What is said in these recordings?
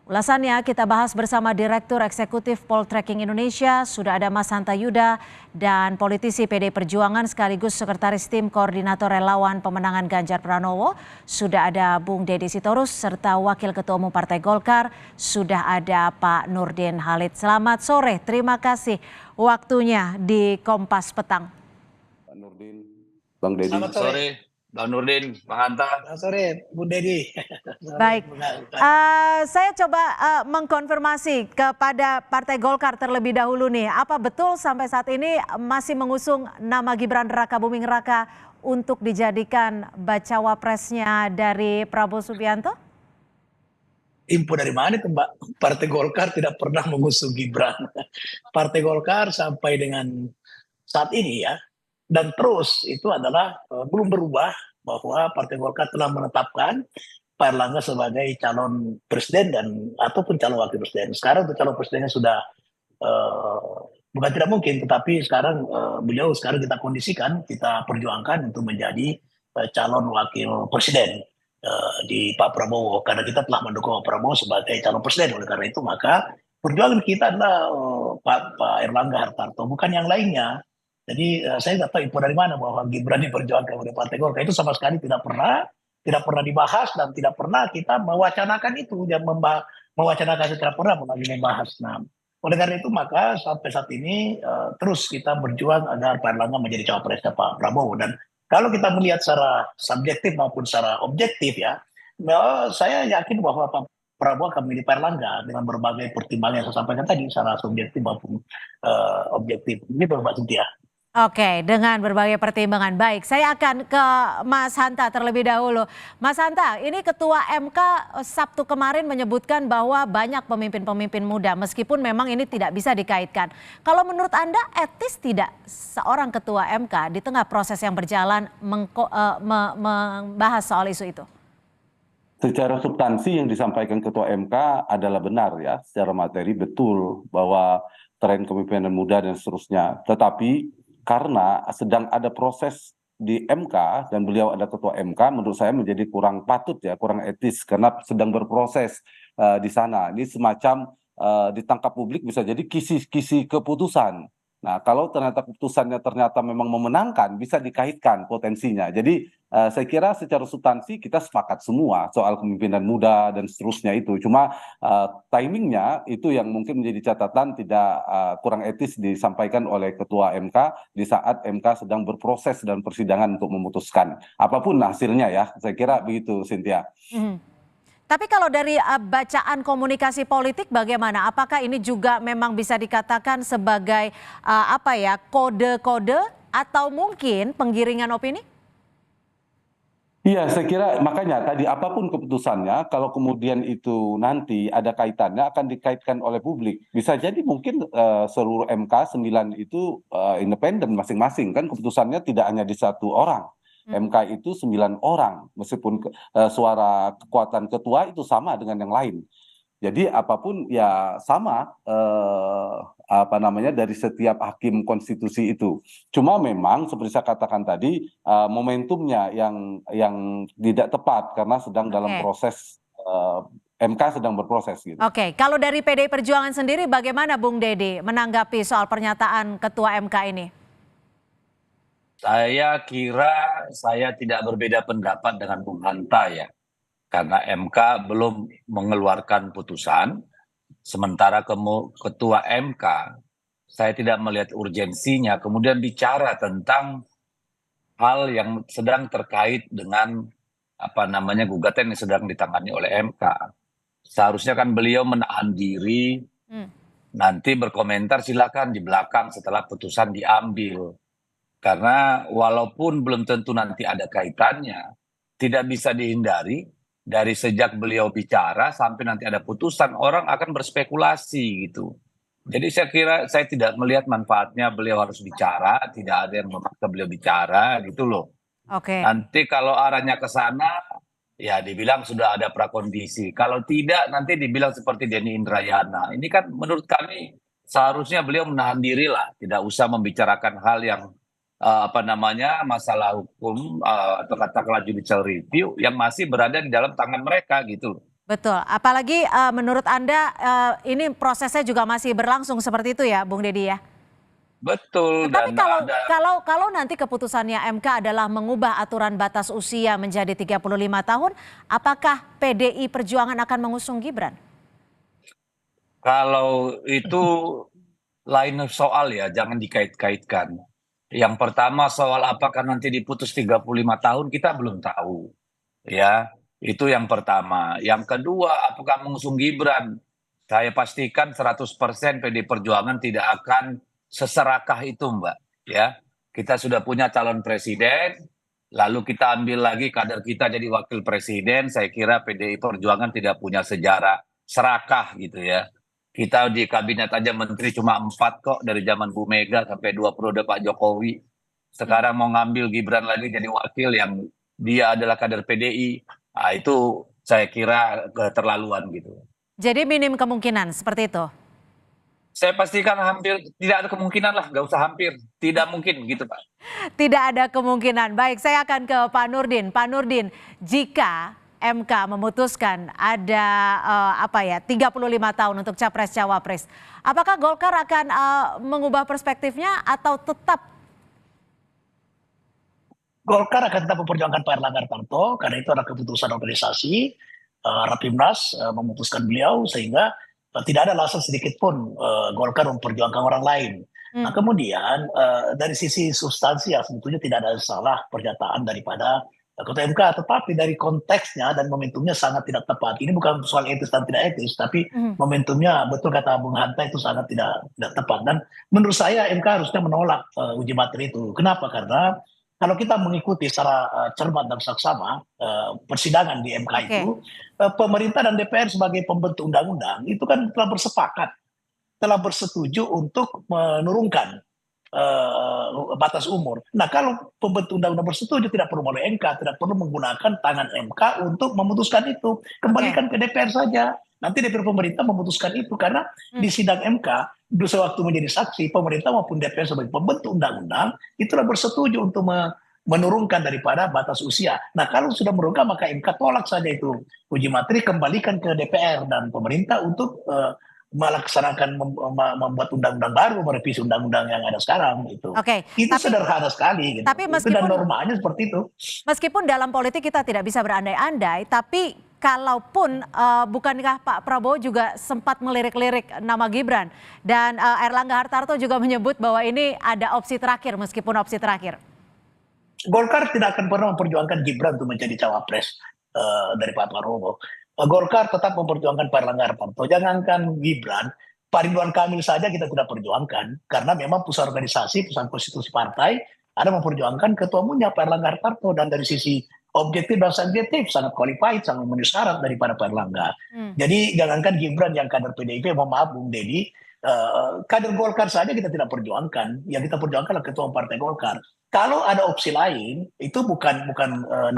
Ulasannya kita bahas bersama Direktur Eksekutif Poltreking Indonesia, sudah ada Mas Hanta Yuda, dan politisi PD Perjuangan sekaligus Sekretaris Tim Koordinator Relawan Pemenangan Ganjar Pranowo, sudah ada Bung Deddy Sitorus, serta Wakil Ketua Umum Partai Golkar, sudah ada Pak Nurdin Halid. Selamat sore, terima kasih waktunya di Kompas Petang. Pak Nurdin, Bang Deddy. Selamat sore, Bang Nurdin, Bang Hanta. Selamat sore, Bu Deddy. Baik, saya coba mengkonfirmasi kepada Partai Golkar terlebih dahulu nih, apa betul sampai saat ini masih mengusung nama Gibran Rakabuming Raka untuk dijadikan bacawa presnya dari Prabowo Subianto? Info dari mana itu, Mbak? Partai Golkar tidak pernah mengusung Gibran. Partai Golkar sampai dengan saat ini ya, dan terus itu adalah belum berubah bahwa Partai Golkar telah menetapkan Pak Erlangga sebagai calon presiden dan ataupun calon wakil presiden. Sekarang untuk calon presidennya sudah bukan tidak mungkin, tetapi sekarang beliau sekarang kita kondisikan, kita perjuangkan untuk menjadi calon wakil presiden di Pak Prabowo, karena kita telah mendukung Pak Prabowo sebagai calon presiden. Oleh karena itu maka perjuangan kita adalah Pak Erlangga Hartarto, bukan yang lainnya. Jadi saya nggak tahu info dari mana bahwa Gibran diperjuangkan oleh Partai Golkar, itu sama sekali tidak pernah dibahas dan tidak pernah kita mewacanakan itu, dan mewacanakan secara pernah melalui membahas. Nah, oleh karena itu maka sampai saat ini terus kita berjuang agar Pak Erlangga menjadi cawapresnya Pak Prabowo. Dan kalau kita melihat secara subjektif maupun secara objektif ya, saya yakin bahwa Pak Prabowo akan memilih Pak Erlangga dengan berbagai pertimbangan yang saya sampaikan tadi secara subjektif maupun objektif. Ini Mbak Cynthia. Oke, dengan berbagai pertimbangan. Baik, saya akan ke Mas Hanta terlebih dahulu. Mas Hanta, ini Ketua MK Sabtu kemarin menyebutkan bahwa banyak pemimpin-pemimpin muda, meskipun memang ini tidak bisa dikaitkan. Kalau menurut Anda, etis tidak seorang Ketua MK di tengah proses yang berjalan membahas soal isu itu? Secara substansi yang disampaikan Ketua MK adalah benar ya, secara materi betul bahwa tren kepemimpinan muda dan seterusnya. Tetapi karena sedang ada proses di MK dan beliau ada Ketua MK, menurut saya menjadi kurang patut ya, kurang etis karena sedang berproses di sana. Ini semacam ditangkap publik bisa jadi kisi-kisi keputusan. Nah, kalau ternyata keputusannya ternyata memang memenangkan, bisa dikaitkan potensinya. Jadi saya kira secara substansi kita sepakat semua soal kepemimpinan muda dan seterusnya itu. Cuma timingnya itu yang mungkin menjadi catatan tidak kurang etis disampaikan oleh Ketua MK di saat MK sedang berproses dan persidangan untuk memutuskan. Apapun hasilnya ya, saya kira begitu, Cynthia. Tapi kalau dari bacaan komunikasi politik bagaimana? Apakah ini juga memang bisa dikatakan sebagai kode-kode atau mungkin penggiringan opini? Iya, saya kira makanya tadi apapun keputusannya, kalau kemudian itu nanti ada kaitannya akan dikaitkan oleh publik. Bisa jadi mungkin seluruh MK 9 itu independen masing-masing, kan keputusannya tidak hanya di satu orang. MK itu 9 orang, meskipun suara kekuatan ketua itu sama dengan yang lain. Jadi apapun ya sama dari setiap hakim konstitusi itu. Cuma memang seperti saya katakan tadi momentumnya yang tidak tepat karena sedang dalam proses MK sedang berproses gitu. Oke, kalau dari PDI Perjuangan sendiri bagaimana Bung Deddy menanggapi soal pernyataan Ketua MK ini? Saya kira saya tidak berbeda pendapat dengan Bung Hanta ya. Karena MK belum mengeluarkan putusan, sementara Ketua MK, saya tidak melihat urgensinya kemudian bicara tentang hal yang sedang terkait dengan gugatan yang sedang ditangani oleh MK. Seharusnya kan beliau menahan diri, nanti berkomentar silakan di belakang setelah putusan diambil. Karena walaupun belum tentu nanti ada kaitannya, tidak bisa dihindari dari sejak beliau bicara sampai nanti ada putusan, orang akan berspekulasi gitu. Jadi saya kira saya tidak melihat manfaatnya beliau harus bicara, tidak ada yang memaksa beliau bicara gitu loh. Nanti kalau arahnya ke sana, ya dibilang sudah ada prakondisi. Kalau tidak nanti dibilang seperti Denny Indrayana. Ini kan menurut kami seharusnya beliau menahan diri lah, tidak usah membicarakan hal yang masalah hukum atau katakanlah judicial review yang masih berada di dalam tangan mereka gitu. Betul, apalagi menurut Anda ini prosesnya juga masih berlangsung seperti itu ya, Bung Deddy ya? Betul, Tapi dan kalau ada kalau nanti keputusannya MK adalah mengubah aturan batas usia menjadi 35 tahun, apakah PDI Perjuangan akan mengusung Gibran? kalau itu lain soal ya, jangan dikait-kaitkan. Yang pertama soal apakah nanti diputus 35 tahun kita belum tahu. Ya, itu yang pertama. Yang kedua, apakah mengusung Gibran? Saya pastikan 100% PD Perjuangan tidak akan seserakah itu, Mbak. Ya, kita sudah punya calon presiden, lalu kita ambil lagi kader kita jadi wakil presiden. Saya kira PDI Perjuangan tidak punya sejarah serakah gitu ya. Kita di kabinet aja menteri cuma 4 kok dari zaman Bu Mega sampai 2 periode Pak Jokowi. Sekarang mau ngambil Gibran lagi jadi wakil yang dia adalah kader PDI. Nah, itu saya kira keterlaluan gitu. Jadi minim kemungkinan seperti itu. Saya pastikan hampir tidak ada kemungkinan lah, nggak usah hampir, tidak mungkin gitu Pak. Tidak ada kemungkinan. Baik, saya akan ke Pak Nurdin. Pak Nurdin, jika MK memutuskan ada 35 tahun untuk capres cawapres, apakah Golkar akan mengubah perspektifnya atau tetap? Golkar akan tetap memperjuangkan Pak Erlangga Hartarto karena itu adalah keputusan organisasi Rapimnas memutuskan beliau sehingga tidak ada alasan sedikit pun Golkar memperjuangkan orang lain. Nah kemudian dari sisi substansi ya sebetulnya tidak ada salah pernyataan daripada Ketua MK, tetapi dari konteksnya dan momentumnya sangat tidak tepat. Ini bukan soal etis dan tidak etis, tapi momentumnya betul kata Bung Hanta itu sangat tidak tepat. Dan menurut saya MK harusnya menolak uji materi itu. Kenapa? Karena kalau kita mengikuti secara cermat dan saksama persidangan di MK itu, pemerintah dan DPR sebagai pembentuk undang-undang itu kan telah bersepakat, telah bersetuju untuk menurunkan batas umur. Nah kalau pembentuk undang-undang bersetuju tidak perlu melalui MK, tidak perlu menggunakan tangan MK untuk memutuskan itu. Kembalikan ke DPR saja. Nanti DPR pemerintah memutuskan itu karena di sidang MK sewaktu menjadi saksi pemerintah maupun DPR sebagai pembentuk undang-undang itulah bersetuju untuk menurunkan daripada batas usia. Nah kalau sudah menurunkan maka MK tolak saja itu uji materi, kembalikan ke DPR dan pemerintah untuk melaksanakan membuat undang-undang baru, merevisi undang-undang yang ada sekarang gitu. Oke, Itu sederhana sekali gitu. Tapi Itu dan normanya seperti itu. Meskipun dalam politik kita tidak bisa berandai-andai, tapi kalaupun bukankah Pak Prabowo juga sempat melirik-lirik nama Gibran dan Erlangga Hartarto juga menyebut bahwa ini ada opsi terakhir meskipun opsi terakhir. Golkar tidak akan pernah memperjuangkan Gibran untuk menjadi cawapres dari Pak Prabowo. Golkar tetap memperjuangkan Pak Erlangga Hartarto. Jangankan Gibran, Pak Ridwan Kamil saja kita tidak perjuangkan. Karena memang pusat organisasi, pusat konstitusi partai, ada memperjuangkan ketua umumnya Pak Erlangga Hartarto. Dan dari sisi objektif dan subjektif, sangat qualified, sangat memenuhi syarat daripada Pak Erlangga. Jadi jangankan Gibran yang kader PDIP, mohon maaf Bung Deddy, kader Golkar saja kita tidak perjuangkan. Yang kita perjuangkan adalah ketua partai Golkar. Kalau ada opsi lain, itu bukan kemauan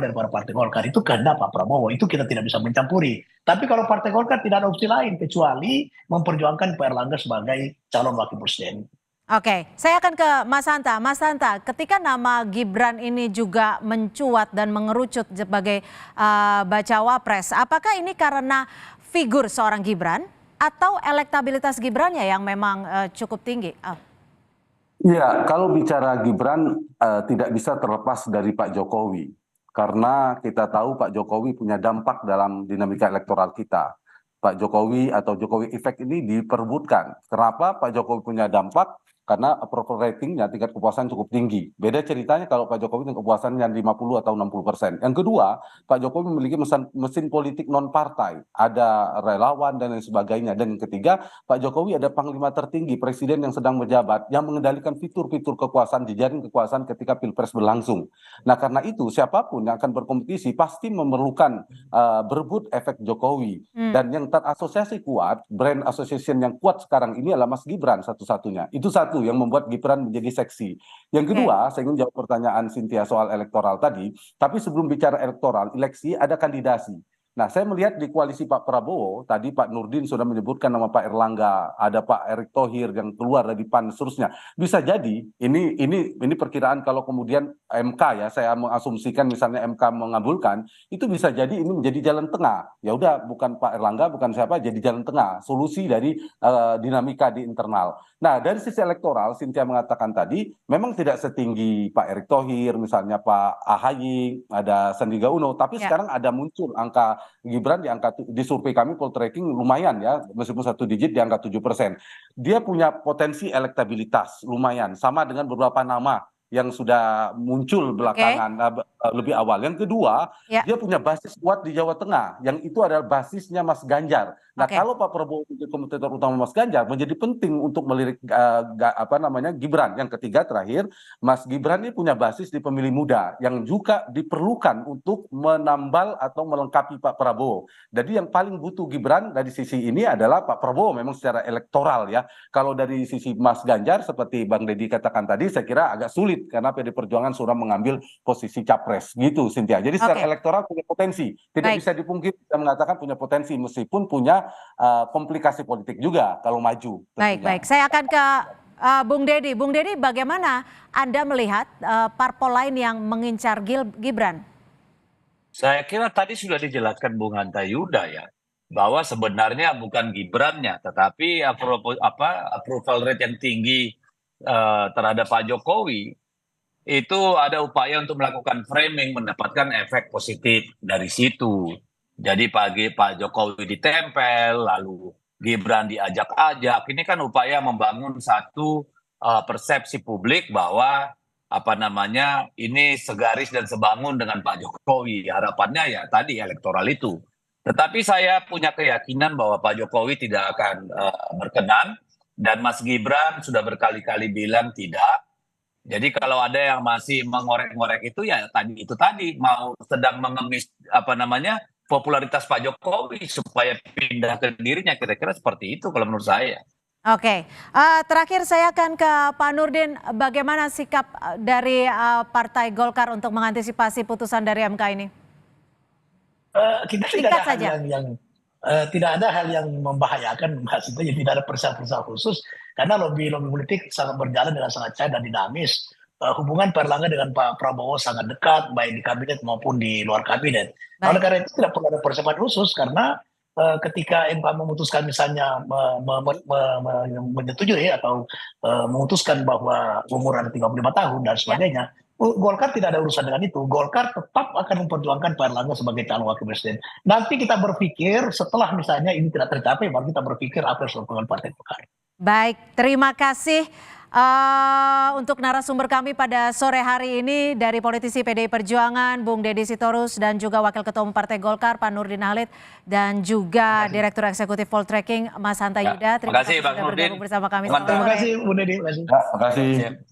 dari para partai Golkar, itu kehendak Pak Prabowo, itu kita tidak bisa mencampuri. Tapi kalau partai Golkar tidak ada opsi lain kecuali memperjuangkan Pak Erlangga sebagai calon wakil presiden. Oke, saya akan ke Mas Hanta. Mas Hanta, ketika nama Gibran ini juga mencuat dan mengerucut sebagai bacawa pres, apakah ini karena figur seorang Gibran atau elektabilitas Gibrannya yang memang cukup tinggi? Iya, kalau bicara Gibran tidak bisa terlepas dari Pak Jokowi. Karena kita tahu Pak Jokowi punya dampak dalam dinamika elektoral kita. Pak Jokowi atau Jokowi Effect ini diperebutkan. Kenapa Pak Jokowi punya dampak? Karena approval ratingnya, tingkat kepuasan cukup tinggi. Beda ceritanya kalau Pak Jokowi dengan kepuasan yang 50 atau 60%. Yang kedua, Pak Jokowi memiliki mesin politik non-partai. Ada relawan dan lain sebagainya. Dan yang ketiga, Pak Jokowi ada panglima tertinggi, presiden yang sedang menjabat, yang mengendalikan fitur-fitur kekuasaan, jejaring kekuasaan ketika Pilpres berlangsung. Nah karena itu, siapapun yang akan berkompetisi pasti memerlukan berebut efek Jokowi. Dan yang terasosiasi kuat, brand association yang kuat sekarang ini adalah Mas Gibran satu-satunya. Itu satu yang membuat Gibran menjadi seksi. Yang kedua, saya ingin jawab pertanyaan Cynthia soal elektoral tadi, tapi sebelum bicara elektoral, eleksi ada kandidasi. Nah, saya melihat di koalisi Pak Prabowo, tadi Pak Nurdin sudah menyebutkan nama Pak Erlangga, ada Pak Erick Thohir yang keluar dari PAN, seterusnya. Bisa jadi ini perkiraan kalau kemudian MK ya, saya mengasumsikan misalnya MK mengabulkan, itu bisa jadi ini menjadi jalan tengah. Ya udah, bukan Pak Erlangga, bukan siapa, jadi jalan tengah, solusi dari dinamika di internal. Nah, dari sisi elektoral, Cynthia mengatakan tadi, memang tidak setinggi Pak Erick Thohir, misalnya Pak AHY, ada Sandiaga Uno, tapi sekarang ada muncul angka Gibran di survei kami poltreking lumayan ya, meskipun 1 digit di angka 7%. Dia punya potensi elektabilitas lumayan, sama dengan beberapa nama yang sudah muncul belakangan lebih awal. Yang kedua, dia punya basis kuat di Jawa Tengah, yang itu adalah basisnya Mas Ganjar. Nah, kalau Pak Prabowo menjadi kompetitor utama Mas Ganjar, menjadi penting untuk melirik Gibran. Yang ketiga terakhir, Mas Gibran ini punya basis di pemilih muda yang juga diperlukan untuk menambal atau melengkapi Pak Prabowo. Jadi yang paling butuh Gibran dari sisi ini adalah Pak Prabowo memang secara elektoral ya. Kalau dari sisi Mas Ganjar seperti Bang Deddy katakan tadi, saya kira agak sulit karena PD Perjuangan sudah mengambil posisi capres gitu, Cynthia. Jadi secara elektoral punya potensi, tidak bisa dipungkiri, kita mengatakan punya potensi meskipun punya komplikasi politik juga kalau maju. Baik. Saya akan ke Bung Deddy. Bung Deddy, bagaimana Anda melihat parpol lain yang mengincar Gibran? Saya kira tadi sudah dijelaskan Bung Hanta Yuda ya, bahwa sebenarnya bukan Gibrannya, tetapi approval rate yang tinggi terhadap Pak Jokowi itu ada upaya untuk melakukan framing, mendapatkan efek positif dari situ. Jadi Pak Jokowi ditempel, lalu Gibran diajak-ajak. Ini kan upaya membangun satu persepsi publik bahwa ini segaris dan sebangun dengan Pak Jokowi. Harapannya ya tadi elektoral itu. Tetapi saya punya keyakinan bahwa Pak Jokowi tidak akan berkenan, dan Mas Gibran sudah berkali-kali bilang tidak. Jadi kalau ada yang masih mengorek-ngorek itu ya tadi mau sedang mengemis popularitas Pak Jokowi supaya pindah ke dirinya, kira-kira seperti itu kalau menurut saya. Oke, terakhir saya akan ke Pak Nurdin. Bagaimana sikap dari Partai Golkar untuk mengantisipasi putusan dari MK ini? Kita tidak ada hal yang membahayakan, maksudnya tidak ada persoalan khusus karena lobby politik sangat berjalan dengan sangat cair dan dinamis. Hubungan Pak Erlangga dengan Pak Prabowo sangat dekat, baik di kabinet maupun di luar kabinet. Oleh karena itu tidak perlu ada persiapan khusus karena ketika MK memutuskan misalnya menyetujui atau memutuskan bahwa umur ada 35 tahun dan sebagainya, Golkar tidak ada urusan dengan itu. Golkar tetap akan memperjuangkan Pak Erlangga sebagai calon wakil presiden. Nanti kita berpikir setelah misalnya ini tidak tercapai, baru kita berpikir apa yang dilakukan Partai Golkar. Baik, terima kasih untuk narasumber kami pada sore hari ini dari politisi PDI Perjuangan, Bung Deddy Sitorus, dan juga Wakil Ketua Umum Partai Golkar, Pak Nurdin Halid, dan juga Direktur Eksekutif Poltreking, Mas Hanta Yuda. Terima kasih Bang sudah Nurdin bergabung bersama kami. Terima kasih, Bu Deddy. Terima kasih.